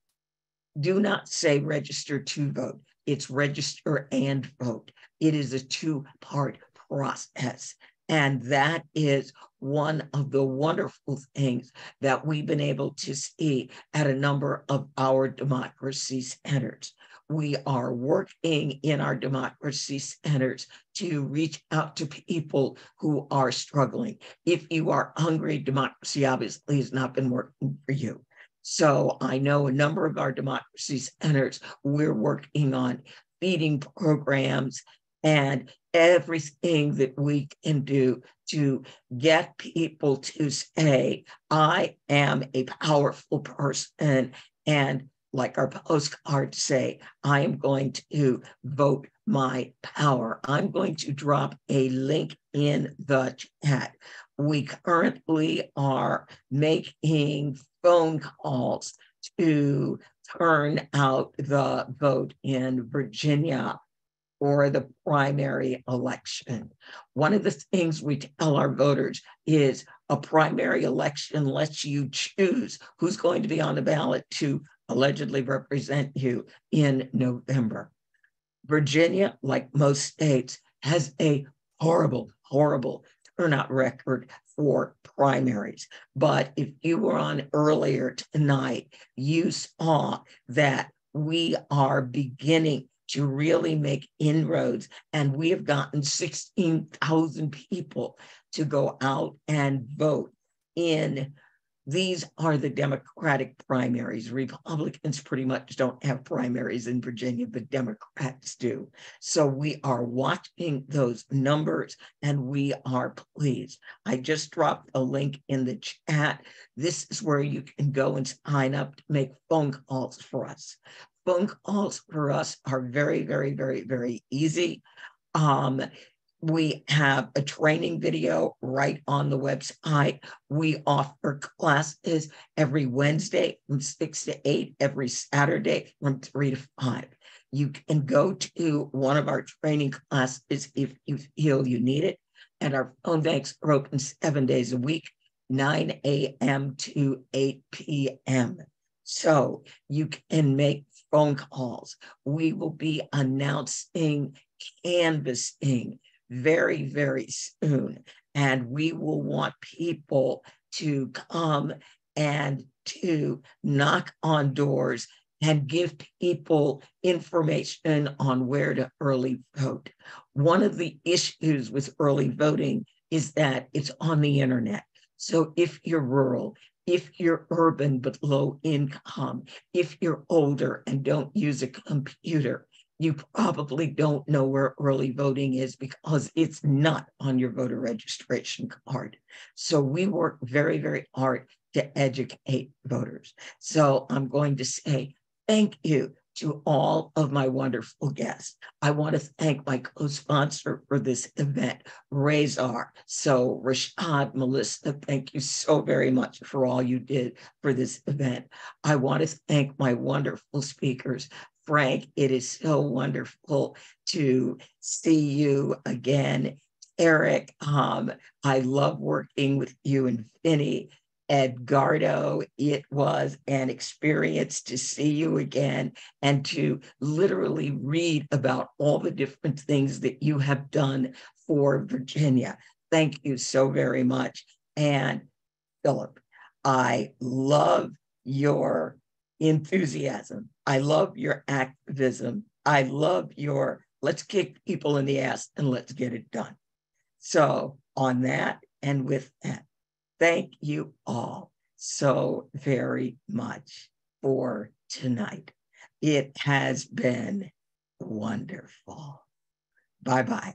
do not say register to vote. It's register and vote. It is a two-part process. And that is one of the wonderful things that we've been able to see at a number of our democracy centers. We are working in our democracy centers to reach out to people who are struggling. If you are hungry, democracy obviously has not been working for you. So I know a number of our democracy centers, we're working on feeding programs and everything that we can do to get people to say, I am a powerful person, and like our postcards say, I am going to vote my power. I'm going to drop a link in the chat. We currently are making phone calls to turn out the vote in Virginia for the primary election. One of the things we tell our voters is a primary election lets you choose who's going to be on the ballot to allegedly represent you in November. Virginia, like most states, has a horrible, horrible turnout record for primaries. But if you were on earlier tonight, you saw that we are beginning to really make inroads, and we have gotten 16,000 people to go out and vote in. These are the Democratic primaries. Republicans pretty much don't have primaries in Virginia, but Democrats do. So we are watching those numbers and we are pleased. I just dropped a link in the chat. This is where you can go and sign up to make phone calls for us. Phone calls for us are very, very, very, very easy. We have a training video right on the website. We offer classes every Wednesday from 6 to 8, every Saturday from 3 to 5. You can go to one of our training classes if you feel you need it. And our phone banks are open 7 days a week, 9 a.m. to 8 p.m. So you can make phone calls. We will be announcing canvassing very, very soon. And we will want people to come and to knock on doors and give people information on where to early vote. One of the issues with early voting is that it's on the internet. So if you're rural, if you're urban but low income, if you're older and don't use a computer, you probably don't know where early voting is because it's not on your voter registration card. So we work very, very hard to educate voters. So I'm going to say thank you to all of my wonderful guests. I want to thank my co-sponsor for this event, Razor. So Rashad, Melissa, thank you so very much for all you did for this event. I want to thank my wonderful speakers. Frank, it is so wonderful to see you again. Eric, I love working with you and Vinny. Edgardo, it was an experience to see you again and to literally read about all the different things that you have done for Virginia. Thank you so very much. And Philip, I love your enthusiasm. I love your activism. I love your let's kick people in the ass and let's get it done. So on that and with that, thank you all so very much for tonight. It has been wonderful. Bye-bye.